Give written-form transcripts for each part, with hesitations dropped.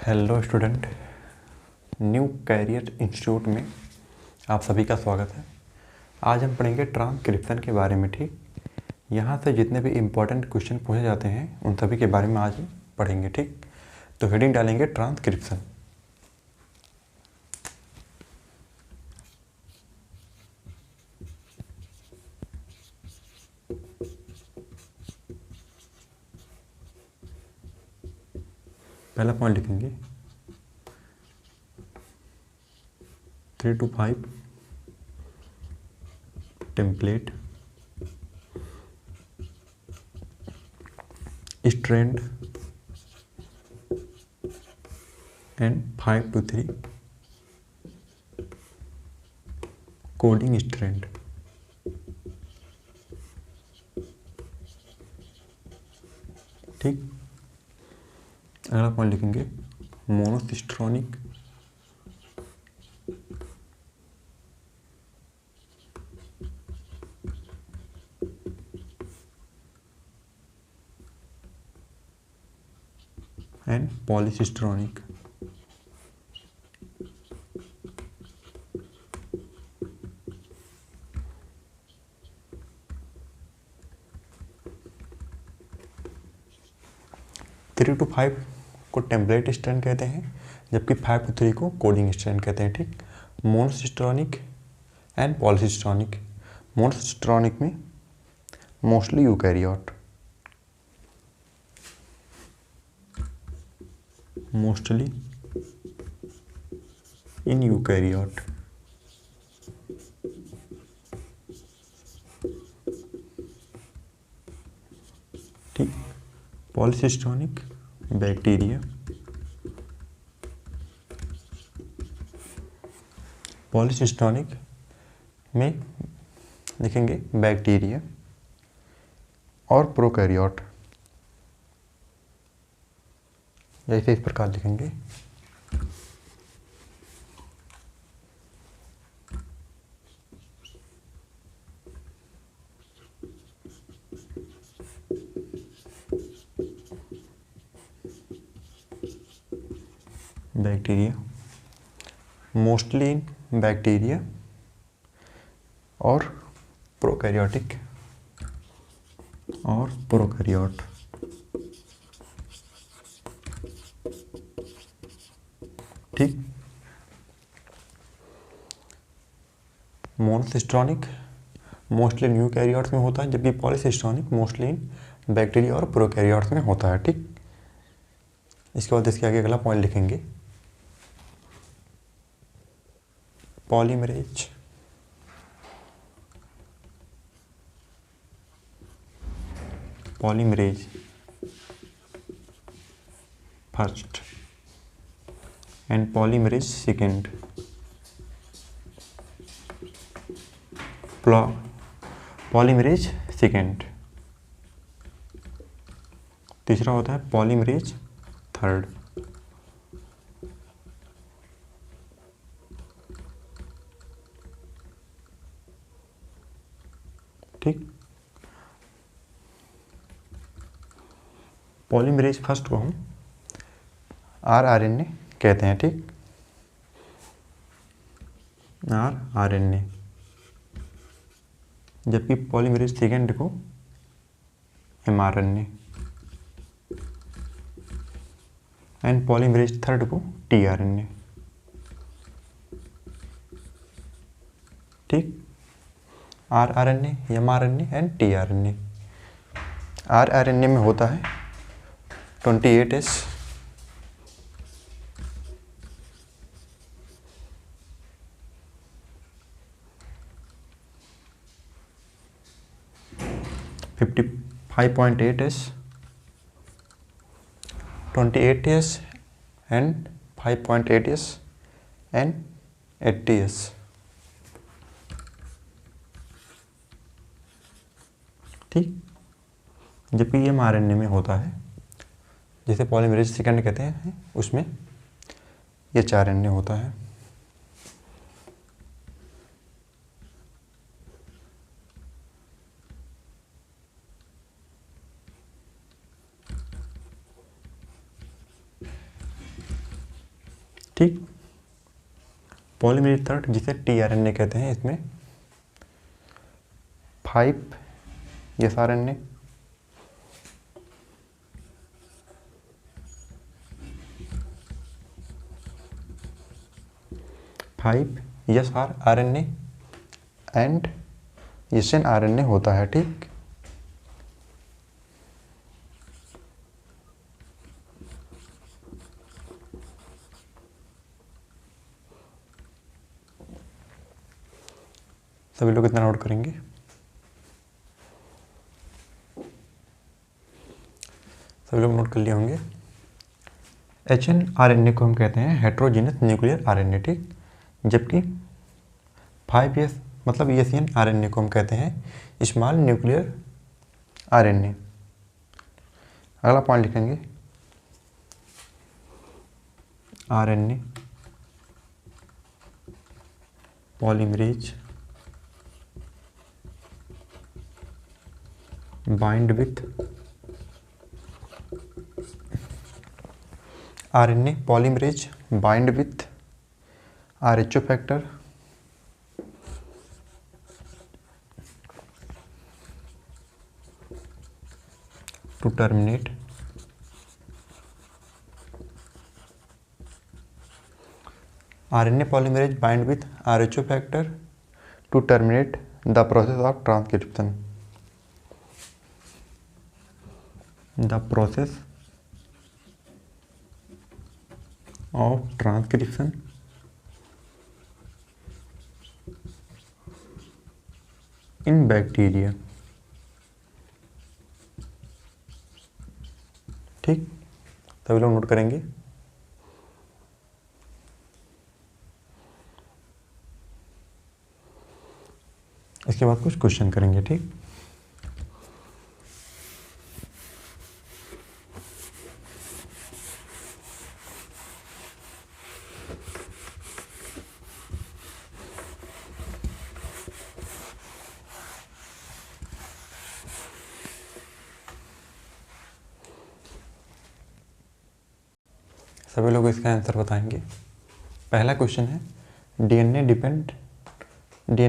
Hello student, new career institute में आप सभी का स्वागत है। आज हम पढ़ेंगे ट्रांसक्रिप्शन के बारे में। ठीक, यहाँ से जितने भी इम्पोर्टेंट क्वेश्चन पूछे जाते हैं उन सभी के बारे में आज हम पढ़ेंगे। ठीक, तो हेडिंग डालेंगे ट्रांसक्रिप्शन। पहला पॉइंट लिखेंगे 3 to 5 template strand and 5 to 3 coding strand. ठीक, अगला पॉइंट लिखेंगे monocistronic and polycistronic. Three to 5 को टेम्पलेट स्ट्रैंड कहते हैं, जबकि 5 to 3 को कोडिंग स्ट्रैंड कहते हैं। ठीक, मोनोसिस्ट्रॉनिक एंड पॉलीसिस्ट्रॉनिक। मोनोसिस्ट्रॉनिक में mostly eukaryote, mostly in eukaryote. ठीक, पॉलीसिस्ट्रॉनिक बैक्टीरिया, पॉलीसिस्ट्रॉनिक में लिखेंगे बैक्टीरिया और प्रोकैरियोट, जैसे इस प्रकार लिखेंगे। बैक्टीरिया, मोस्टली इन बैक्टीरिया और प्रोकैरियोटिक और प्रोकैरियोट। ठीक, मोनोसिस्ट्रॉनिक मोस्टली इन यूकैरियोट्स में होता है, जबकि पॉलीसिस्ट्रॉनिक मोस्टली इन बैक्टीरिया और प्रोकैरियोट्स में होता है। ठीक, इसके बाद इसके आगे अगला पॉइंट लिखेंगे polymerase. Polymerase first and polymerase second. Polymerase second. तीसरा होता है पॉलीमरेज थर्ड। ठीक, पॉलीमरेज फर्स्ट को हम rRNA कहते हैं। ठीक, rRNA, जबकि पॉलीमरेज सेकेंड को mRNA एंड पॉलीमरेज थर्ड को tRNA। ठीक, rRNA, mRNA and tRNA। rRNA में होता है 28S, fifty 5.8S, 28S and 5.8S and 80S। ठीक, जबकि ये mRNA में होता है, जिसे पॉलीमरेज सेकेंड कहते हैं, उसमें ये 4 होता है। ठीक। पॉलीमेरेज थर्ड जिसे टीआरएनए कहते हैं, इसमें 5 एसआरएनए, 5 एसआरएनए एंड एसएनआरएनए होता है। ठीक। सभी लोग इतना नोट करेंगे। सभी लोग नोट कर लिए होंगे। एचएनआरएनए को हम कहते हैं हेट्रोजीनस न्यूक्लियर आरएनए। ठीक। जबकि 5S मतलब एसएनआरएनए को हम कहते हैं स्मॉल न्यूक्लियर आरएनए। अगला पॉइंट लिखेंगे, RNA polymerase bind with RNA polymerase bind with R H O factor to terminate RNA polymerase bind with Rho factor to terminate the process of transcription. The process of transcription in bacteria. ठीक, सभी लोग note करेंगे। इसके बाद कुछ question करेंगे। ठीक, सभी लोग इसका आंसर बताएंगे। पहला क्वेश्चन है, DNA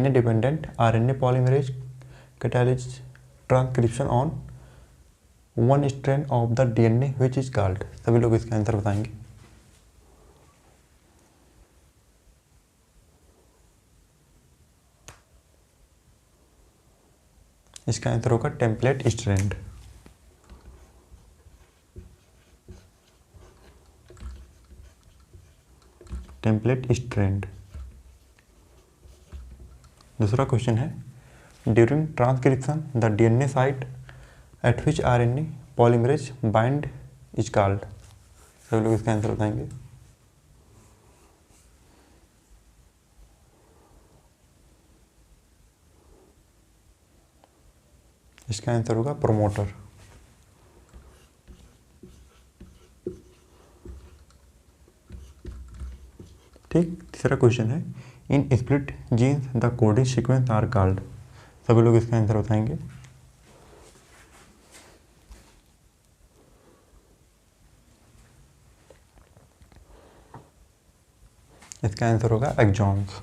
dependent RNA polymerase catalyse transcription on one strand of the DNA which is called. सभी लोग इसका आंसर बताएंगे। इसका आंसर होगा टेम्पलेट स्ट्रैंड। Template strand. दूसरा क्वेश्चन है, during transcription the DNA site at which RNA polymerase bind is called. सभी लोग इसका आंसर बताएंगे। इसका आंसर होगा प्रोमोटर। ठीक। तीसरा क्वेश्चन है, in split genes the coding sequence are called. सभी लोग इसका आंसर बताएंगे। इसका आंसर होगा एक्सॉन्स।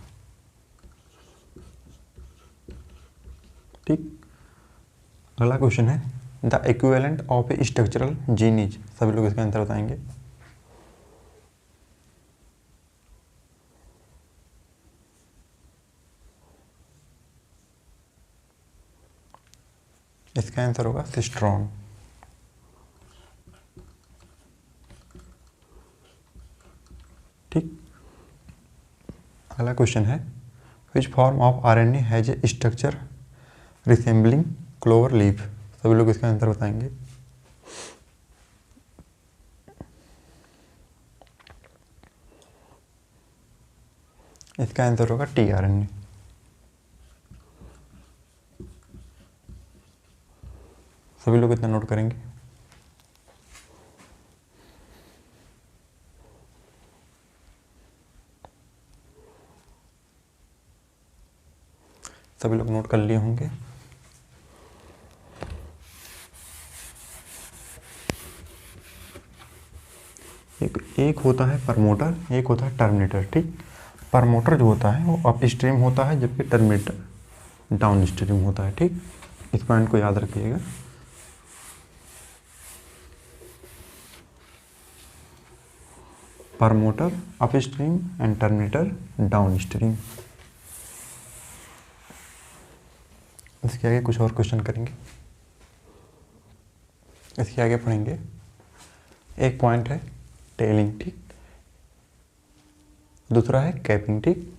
ठीक। अगला क्वेश्चन है, the equivalent of A structural gene is. सभी लोग इसका आंसर बताएंगे। इसका आंसर होगा सिस्ट्रॉन। ठीक। अगला क्वेश्चन है, which form of RNA has a structure resembling clover leaf. सभी लोग इसका आंसर बताएंगे। इसका आंसर होगा टीआरएनए। सभी लोग इतना नोट करेंगे। सभी लोग नोट कर लिए होंगे। एक होता है प्रमोटर, एक होता है टर्मिनेटर। ठीक, प्रमोटर जो होता है वो अप स्ट्रीम होता है, जबकि टर्मिनेटर डाउन स्ट्रीम होता है। ठीक, इस पॉइंट को याद रखिएगा। Promoter up stream and terminator down stream. इसके आगे कुछ और क्वेश्चन करेंगे, इसके आगे पढ़ेंगे। एक पॉइंट है टेलिंग। ठीक, दूसरा है कैपिंग। ठीक,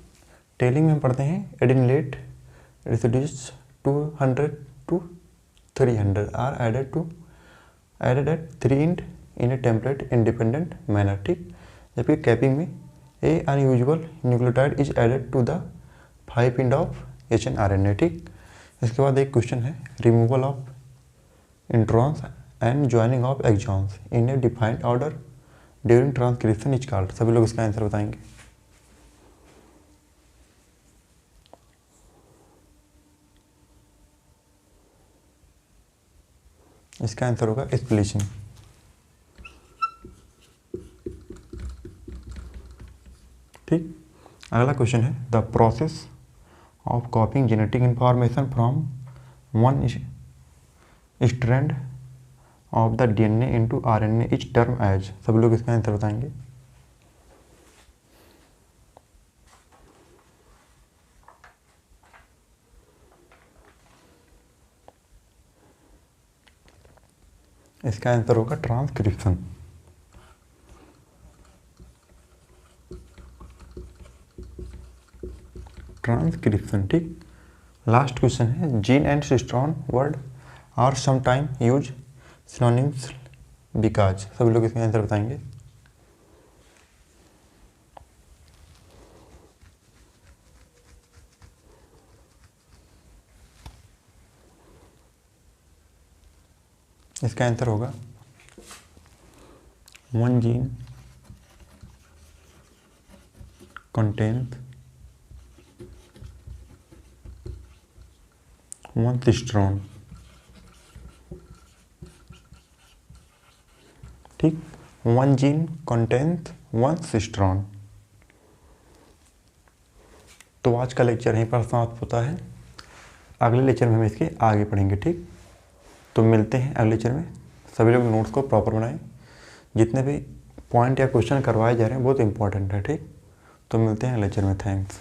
टेलिंग में पढ़ते हैं adenylate residues 200 to 300 are added at 3 end in a template independent manner. ठीक, जबकि कैपिंग में a unusual nucleotide is added to the 5 end of HNRNA। ठीक, इसके बाद एक क्वेश्चन है removal of introns and joining of exons in a defined order during transcription is called. सभी लोग इसका आंसर बताएंगे। इसका आंसर होगा स्प्लिशिंग। ठीक, अगला क्वेश्चन है the process of copying genetic information from one strand of the DNA into RNA is term as. सभी लोग इसका आंसर बताएंगे। इसका आंसर होगा ट्रांसक्रिप्शन। ट्रांसक्रिप्शन। ठीक, लास्ट क्वेश्चन है gene and cistron word are sometime use synonyms because. सभी लोग इसका आंसर बताएंगे। इसका आंसर होगा one gene contains one cistron. ठीक, one gene contains one cistron. तो आज का लेक्चर यहीं पर समाप्त होता है। अगले लेक्चर में हम इसके आगे पढ़ेंगे। ठीक, तो मिलते हैं अगले लेक्चर में। सभी लोग नोट्स को प्रॉपर बनाएं। जितने भी पॉइंट या क्वेश्चन करवाए जा रहे हैं बहुत इंपॉर्टेंट है। ठीक, तो मिलते हैं लेक्चर में। थैंक्स।